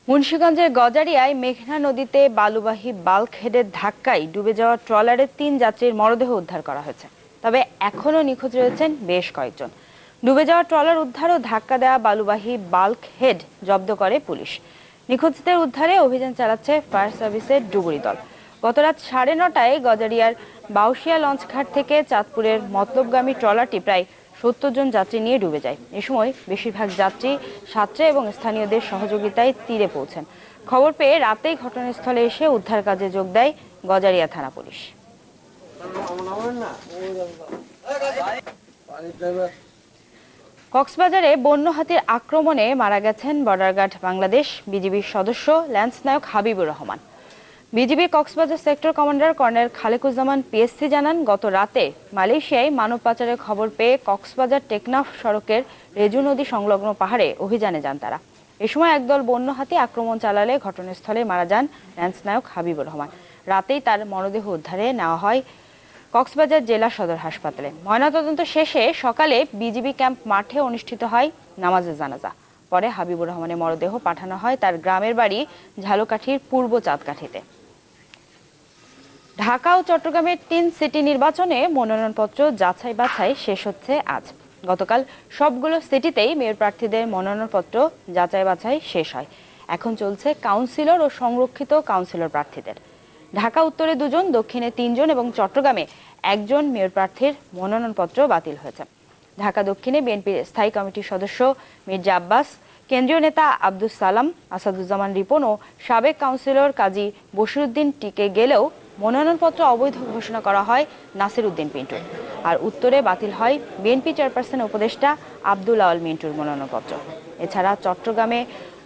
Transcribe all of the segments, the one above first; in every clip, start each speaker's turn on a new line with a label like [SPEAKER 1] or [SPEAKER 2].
[SPEAKER 1] মুন্সিগঞ্জের গজারিয়ায় মেঘনা নদীতে বালুবাহী বাল্ক হেডের ধাক্কায় ডুবে যাওয়া ট্রলারের 3 যাত্রীর মরদেহ উদ্ধার করা হয়েছে। তবে এখনও নিখোঁজ রয়েছেন বেশ কয়েকজন। ডুবে যাওয়া ট্রলার উদ্ধার ও ধাক্কা দেওয়া বালুবাহী বাল্ক হেড জব্দ করে পুলিশ। নিখোঁজদের উদ্ধারে অভিযান চালাচ্ছে ফায়ার সার্ভিসের ডুবুরি দল। গত রাত 9:30টায় গজারিয়ার বাউশিয়া লঞ্চঘাট থেকে চাঁদপুরের মতলবগামী ট্রলারটি প্রায় 70 জন যাত্রী নিয়ে ডুবে যায়। এ সময় বেশিরভাগ যাত্রী সাঁতরে এবং স্থানীয়দের সহযোগিতায় তীরে পৌঁছেন। খবর পেয়ে রাতেই ঘটনাস্থলে এসে উদ্ধার কাজে যোগ দেয় গজারিয়া থানা পুলিশ। কক্সবাজারে বন্য হাতির আক্রমণে মারা গেছেন বর্ডার গার্ড বাংলাদেশ বিজিবির সদস্য ল্যান্স নায়ক হাবিবুর রহমান। বিজিবির Cox's Bazar sector commander colonel Khalequzzaman PSC জানান, গত রাতে মালয়েশিয়ায় মানব পাচারের খবর পেয়ে কক্সবাজার টেকনাফ সড়কের রেজু নদী সংলগ্ন পাহাড়ে অভিযানে যান তারা। এ সময় একদল বন্য হাতি আক্রমণ চালালে ঘটনাস্থলে মারা যান ল্যান্স নায়ক হাবিবুর রহমান। রাতেই তার মরদেহ উদ্ধারে নেওয়া হয় কক্সবাজার জেলা সদর হাসপাতালে। ময়নাতদন্ত শেষে সকালে বিজিবি ক্যাম্প মাঠে অনুষ্ঠিত হয় নামাজে জানাজা। পরে হাবিবুর রহমানের মরদেহ পাঠানো হয় তার গ্রামের বাড়ি ঝালকাঠির পূর্ব চাঁদকাঠিতে। ঢাকা ও চট্টগ্রামের 3 সিটি নির্বাচনে মনোনয়নপত্র যাচাই বাছাই শেষ হচ্ছে আজ। গতকাল সবগুলো সিটিতেই মেয়র প্রার্থীদের মনোনয়নপত্র যাচাই বাছাই শেষ হয়। এখন চলছে কাউন্সিলর ও সংরক্ষিত কাউন্সিলর প্রার্থীদের। ঢাকা উত্তরে 2 জন, দক্ষিণে 3 জন এবং চট্টগ্রামে 1 জন মেয়র প্রার্থীর মনোনয়নপত্র বাতিল হয়েছে। ঢাকা দক্ষিণে বিএনপির স্থায়ী কমিটির সদস্য মির্জা আব্বাস, কেন্দ্রীয় নেতা আব্দুস সালাম, আসাদুজ্জামান রিপন ও সাবেক কাউন্সিলর কাজী বশিরউদ্দিন টিকে গেলেও মনোনয়নপত্র অবৈধ ঘোষণা করা হয় নাসির উদ্দিন পিন্টু। আর উত্তরে বাতিল হয় বিএনপি চেয়ারপারসন উপদেষ্টা আব্দুল আওয়াল মিন্টুর মনোনয়নপত্র। এছাড়া চট্টগ্রামে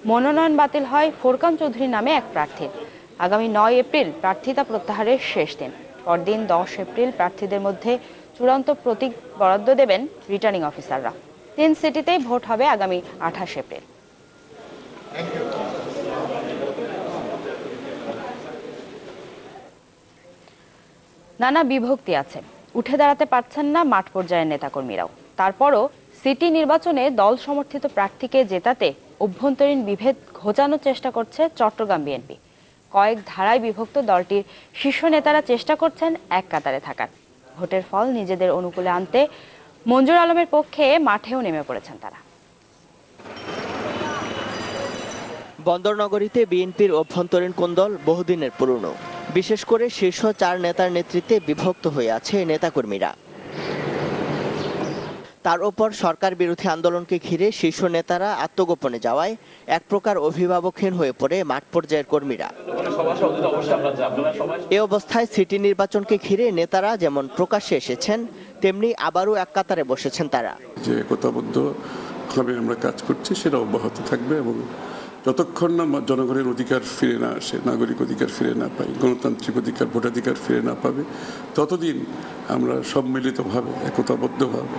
[SPEAKER 1] মনোনয়ন বাতিল হয় ফোরকান চৌধুরী নামে এক প্রার্থীর। আগামী 9 এপ্রিল প্রার্থিতা প্রত্যাহারের শেষ দিন। পরদিন 10 এপ্রিল প্রার্থীদের মধ্যে চূড়ান্ত প্রতীক বরাদ্দ দেবেন রিটার্নিং অফিসাররা। 3 সিটিতেই ভোট হবে আগামী 28 এপ্রিল। নানা বিভক্তি আছে, উঠে দাঁড়াতে পারছেন না মাঠ পর্যায়ের নেতাকর্মীরাও। তারপরও সিটি নির্বাচনে দল সমর্থিত প্রার্থীকে জেতাতে অভ্যন্তরীণ বিভেদ ঘোচানোর চেষ্টা করছে চট্টগ্রাম বিএনপি। কয়েক ধারায় বিভক্ত দলটির শীর্ষ নেতারা চেষ্টা করছেন এক কাতারে থাকার। ভোটের ফল নিজেদের অনুকূলে আনতে মঞ্জুর আলমের পক্ষে মাঠেও নেমে পড়েছেন তারা।
[SPEAKER 2] বন্দরনগরীতে বিএনপির অভ্যন্তরীণ কোন্দল বহুদিনের পুরনো। বিশেষ করে শীর্ষ 4 নেতার নেতৃত্বে বিভক্ত হয়ে আছে নেতাকর্মীরা। তার উপর সরকার বিরোধী আন্দোলনকে ঘিরে শীর্ষ নেতারা আত্মগোপনে যাওয়ায় এক প্রকার অভিভাবকহীন হয়ে পড়ে মাঠ পর্যায়ের কর্মীরা। এ অবস্থায় সিটি নির্বাচনকে ঘিরে নেতারা যেমন প্রকাশ্যে এসেছেন, তেমনি আবারও এক কাতারে বসেছেন তারা।
[SPEAKER 3] যে একতাবদ্ধভাবে আমরা কাজ করছি সেটা অব্যাহত থাকবে এবং যতক্ষণ না জনগণের অধিকার ফিরে না আসে, নাগরিক অধিকার ফিরে না পাই, গণতান্ত্রিক অধিকার, ভোটাধিকার ফিরে না পাবে, ততদিন আমরা সম্মিলিতভাবে একতাবদ্ধভাবে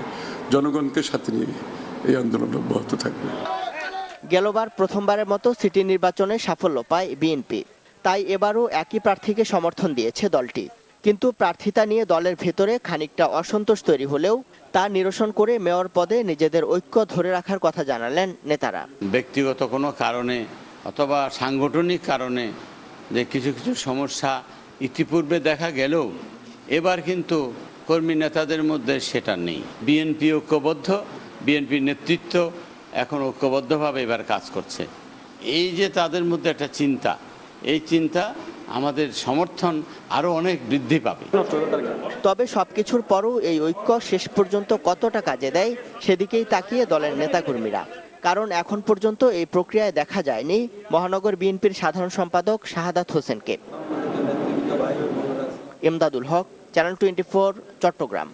[SPEAKER 3] জনগণকে সাথে নিয়ে এই আন্দোলন অব্যাহত থাকবে।
[SPEAKER 2] গেলবার প্রথমবারের মতো সিটি নির্বাচনে সাফল্য পায় বিএনপি। তাই এবারও একই প্রার্থীকে সমর্থন দিয়েছে দলটি। কিন্তু প্রার্থিতা নিয়ে দলের ভেতরে খানিকটা অসন্তোষ তৈরি হলেও তা নিরসন করে মেয়র পদে নিজেদের ঐক্য ধরে রাখার কথা জানালেন নেতারা।
[SPEAKER 4] ব্যক্তিগত কোনো কারণে অথবা সাংগঠনিক কারণে যে কিছু কিছু সমস্যা ইতিপূর্বে দেখা গেলেও এবার কিন্তু কর্মী নেতাদের মধ্যে সেটা নেই। বিএনপি ঐক্যবদ্ধ, বিএনপির নেতৃত্ব এখন ঐক্যবদ্ধভাবে এবার কাজ করছে। এই যে তাদের মধ্যে একটা চিন্তা, এই চিন্তা আমাদের সমর্থন আরো অনেক বৃদ্ধি পাবে।
[SPEAKER 2] তবে সবকিছুর পরও এই ঐক্য শেষ পর্যন্ত কতটা কাজে দেয় সেদিকেই তাকিয়ে দলের নেতাকর্মীরা। কারণ এখন পর্যন্ত এই প্রক্রিয়ায় দেখা যায়নি মহানগর বিএনপির সাধারণ সম্পাদক শাহাদাত হোসেনকে। ইমদাদুল হক, চ্যানেল 24, চট্টগ্রাম।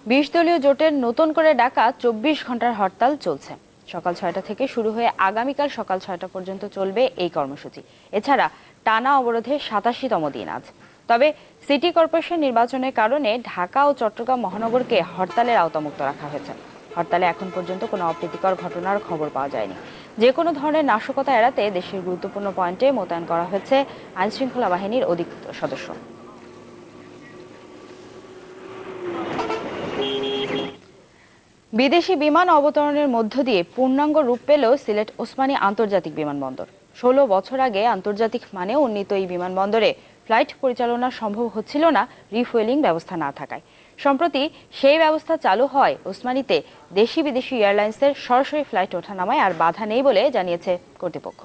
[SPEAKER 1] 20 দলীয় জোটের নতুন করে ডাকা 24 ঘন্টার হরতাল চলছে। সকাল 6টা থেকে শুরু হয়ে আগামীকাল সকাল 6টা পর্যন্ত চলবে এই কর্মসূচি। এছাড়া টানা অবরোধে 87তম দিন আজ। তবে সিটি কর্পোরেশন নির্বাচনের কারণে ঢাকা ও চট্টগ্রাম মহানগরকে হরতালের আওতামুক্ত রাখা হয়েছে। হরতালে এখন পর্যন্ত কোনো অপ্রীতিকর ঘটনার খবর পাওয়া যায়নি। যে কোনো ধরনের নাশকতা এড়াতে দেশের গুরুত্বপূর্ণ পয়েন্টে মোতায়েন করা হয়েছে আইনশৃঙ্খলা বাহিনীর অধিক সদস্য। বিদেশি বিমান অবতরণের মধ্য দিয়ে পূর্ণাঙ্গ রূপ পেল সিলেট ওসমানী আন্তর্জাতিক বিমানবন্দর। 16 বছর আগে আন্তর্জাতিক মানে উন্নীত এই বিমানবন্দরে ফ্লাইট পরিচালনা সম্ভব হচ্ছিল না রিফুয়েলিং ব্যবস্থা না থাকায়। সম্প্রতি সেই ব্যবস্থা চালু হয় ওসমানীতে দেশি বিদেশি এয়ারলাইন্সের সরাসরি ফ্লাইট ওঠানামায় আর বাধা নেই বলে জানিয়েছে কর্তৃপক্ষ।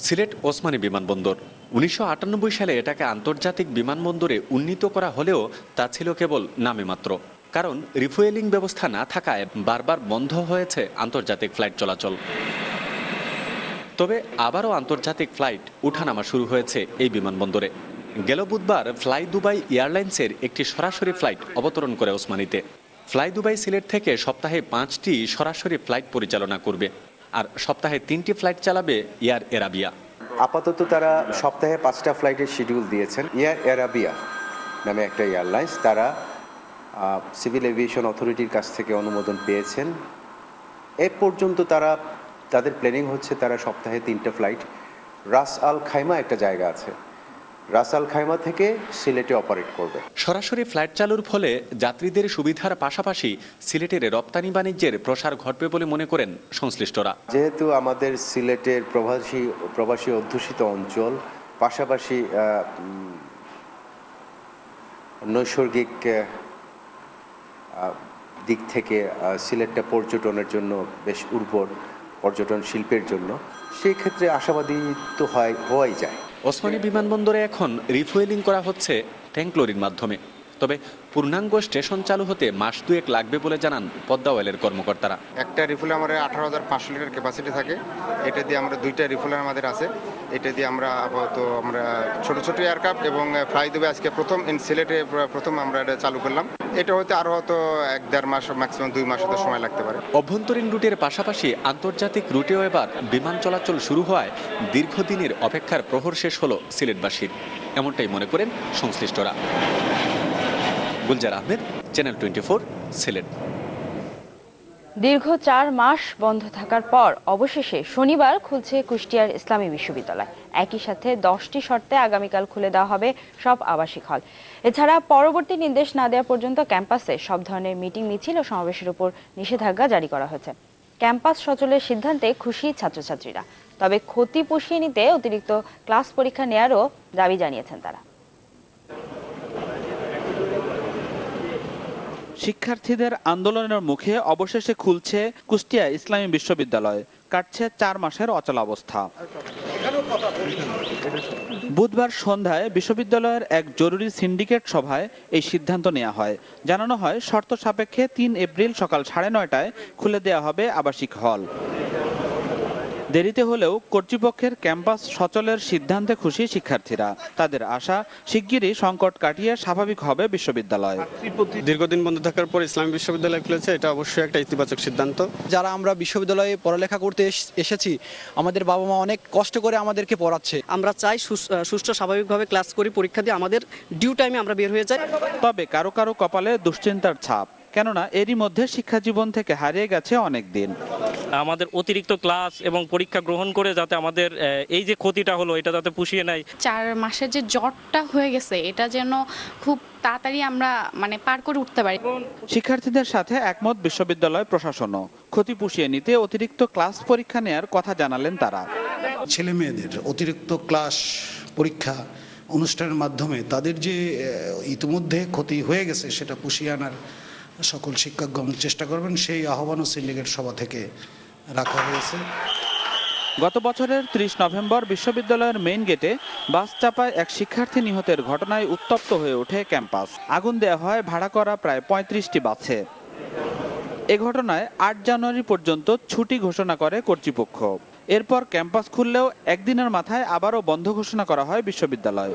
[SPEAKER 5] সিলেট ওসমানী বিমানবন্দর 1998 সালে এটাকে আন্তর্জাতিক বিমানবন্দরে উন্নীত করা হলেও তা ছিল কেবল নামে মাত্র, কারণ রিফুয়েলিং ব্যবস্থা না থাকায় বারবার বন্ধ হয়েছে আন্তর্জাতিক ফ্লাইট চলাচল। তবে আবারও আন্তর্জাতিক ফ্লাইট ওঠানামা শুরু হয়েছে এই বিমানবন্দরে। গেল বুধবার ফ্লাই দুবাই এয়ারলাইন্সের একটি সরাসরি ফ্লাইট অবতরণ করে ওসমানীতে। ফ্লাই দুবাই সিলেট থেকে সপ্তাহে 5টি সরাসরি ফ্লাইট পরিচালনা করবে, আর সপ্তাহে 3টি ফ্লাইট চালাবে এয়ার এরাবিয়া।
[SPEAKER 6] আপাতত তারা সপ্তাহে 5টা ফ্লাইটের শিডিউল দিয়েছেন। এয়ার এরাবিয়া নামে একটা এয়ারলাইন্স, তারা সিভিল এভিয়েশন অথরিটির কাছ থেকে অনুমোদন পেয়েছেন। এ পর্যন্ত তাদের প্ল্যানিং হচ্ছে তারা সপ্তাহে 3টা ফ্লাইট, রাস আল খাইমা একটা জায়গা আছে, রাস আল খাইমা থেকে সিলেটে অপারেট করবে।
[SPEAKER 5] সরাসরি ফ্লাইট চালুর ফলে যাত্রীদের সুবিধার পাশাপাশি সিলেটের রপ্তানি বাণিজ্যের প্রসার ঘটবে বলে মনে করেন সংশ্লিষ্টরা।
[SPEAKER 6] যেহেতু আমাদের সিলেটের প্রবাসী অধ্যুষিত অঞ্চল, পাশাপাশি নৈসর্গিক দিক থেকে সিলেটটা পর্যটনের জন্য বেশ উর্বর, পর্যটন শিল্পের জন্য, সেই ক্ষেত্রে আশাবাদী তো হওয়াই যায়।
[SPEAKER 5] ওসমানী বিমানবন্দরে এখন রিফুয়েলিং করা হচ্ছে ট্যাঙ্ক লরির মাধ্যমে। তবে পূর্ণাঙ্গ স্টেশন চালু হতে মাস 2 লাগবে বলে জানান পদ্মা অয়েলের কর্মকর্তারা।
[SPEAKER 7] একটা রিফুলে আমাদের 18,500 লিটার ক্যাপাসিটি থাকে। এটা দিয়ে আমরা 2টা রিফুলার আমাদের আছে। এটা দিয়ে আমরা আপাতত ছোট ছোট এয়ারক্রাফট এবং ফ্লাই দুবাই আজকে প্রথম সিলেটে প্রথম আমরা এটা চালু করলাম। এটা হতে আরও হয়তো 1-1.5 মাস, ম্যাক্সিমাম 2 মাস হতে সময় লাগতে পারে।
[SPEAKER 5] অভ্যন্তরীণ রুটের পাশাপাশি আন্তর্জাতিক রুটেও এবার বিমান চলাচল শুরু হওয়ায় দীর্ঘদিনের অপেক্ষার প্রহর শেষ হলো সিলেটবাসীর, এমনটাই মনে করেন সংশ্লিষ্টরা। গুলজার আহমেদ, চ্যানেল 24, সিলেট।
[SPEAKER 1] দীর্ঘ 4 মাস বন্ধ থাকার পর অবশেষে শনিবার খুলছে কুষ্টিয়ার ইসলামী বিশ্ববিদ্যালয়। একই সাথে 10টি শর্তে আগামীকাল খুলে দেওয়া হবে সব আবাসিক হল। এছাড়া পরবর্তী নির্দেশ না দেওয়া পর্যন্ত ক্যাম্পাসে সব ধরনের মিটিং, মিছিল ও সমাবেশের উপর নিষেধাজ্ঞা জারি করা হয়েছে। ক্যাম্পাস সচলের সিদ্ধান্তে খুশি ছাত্রছাত্রীরা, তবে ক্ষতি পুষিয়ে নিতে অতিরিক্ত ক্লাস পরীক্ষা নেয়ারও দাবি জানিয়েছেন তারা।
[SPEAKER 8] শিক্ষার্থীদের আন্দোলনের মুখে অবশেষে খুলছে কুষ্টিয়া ইসলামী বিশ্ববিদ্যালয়, কাটছে 4 মাসের অচলাবস্থা। বুধবার সন্ধ্যায় বিশ্ববিদ্যালয়ের এক জরুরি সিন্ডিকেট সভায় এই সিদ্ধান্ত নেওয়া হয়। জানানো হয় শর্ত সাপেক্ষে 3 এপ্রিল সকাল 9:30টায় খুলে দেওয়া হবে আবাসিক হল। দেরিতে হলেও কর্তৃপক্ষের ক্যাম্পাস সচলের সিদ্ধান্তে খুশি শিক্ষার্থীরা। তাদের আশা শিগগিরই সংকট কাটিয়ে স্বাভাবিক হবে বিশ্ববিদ্যালয়।
[SPEAKER 9] দীর্ঘদিন বন্ধ থাকার পর ইসলামী বিশ্ববিদ্যালয় খুলেছে, এটা অবশ্যই একটা ইতিবাচক সিদ্ধান্ত।
[SPEAKER 10] যারা আমরা বিশ্ববিদ্যালয়ে পড়ালেখা করতে এসেছি, আমাদের বাবা মা অনেক কষ্ট করে আমাদেরকে পড়াচ্ছে।
[SPEAKER 11] আমরা চাই সুষ্ঠু স্বাভাবিকভাবে ক্লাস করি, পরীক্ষা দিয়ে আমাদের ডিউ টাইমে আমরা বের হয়ে যাই।
[SPEAKER 8] তবে কারো কারো কপালে দুশ্চিন্তার ছাপ, কেননা এরই মধ্যে শিক্ষা জীবন থেকে হারিয়ে গেছে অনেক দিন।
[SPEAKER 12] আমাদের অতিরিক্ত ক্লাস এবং পরীক্ষা গ্রহণ করে যাতে আমাদের এই যে ক্ষতিটা হলো এটা যাতে পুষিয়ে নেয়।
[SPEAKER 13] 4 মাসের যে জটটা হয়ে গেছে এটা যেন খুব তাড়াতাড়ি আমরা পার করে উঠতে পারি।
[SPEAKER 8] শিক্ষার্থীদের সাথে একমত বিশ্ববিদ্যালয় প্রশাসনও। ক্ষতি পুষিয়ে নিতে অতিরিক্ত ক্লাস পরীক্ষা নেয়ার কথা জানালেন তারা।
[SPEAKER 14] ছেলে মেয়েদের অতিরিক্ত ক্লাস পরীক্ষা অনুষ্ঠানের মাধ্যমে তাদের যে ইতিমধ্যে ক্ষতি হয়ে গেছে সেটা পুষিয়ে আনার সকল শিক্ষকগণ চেষ্টা করবেন, সেই আহ্বানও সিন্ডিকেট সভা থেকে রাখা হয়েছে।
[SPEAKER 8] গত বছরের 30 নভেম্বর বিশ্ববিদ্যালয়ের মেইন গেটে বাস চাপায় এক শিক্ষার্থী নিহতের ঘটনায় উত্তপ্ত হয়ে ওঠে ক্যাম্পাস। আগুন দেওয়া হয় ভাড়া করা প্রায় 35টি বাসে। এ ঘটনায় 8 জানুয়ারি পর্যন্ত ছুটি ঘোষণা করে কর্তৃপক্ষ। এরপর ক্যাম্পাস খুললেও একদিনের মাথায় আবারও বন্ধ ঘোষণা করা হয় বিশ্ববিদ্যালয়।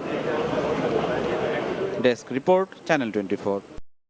[SPEAKER 8] Desk report, channel 24।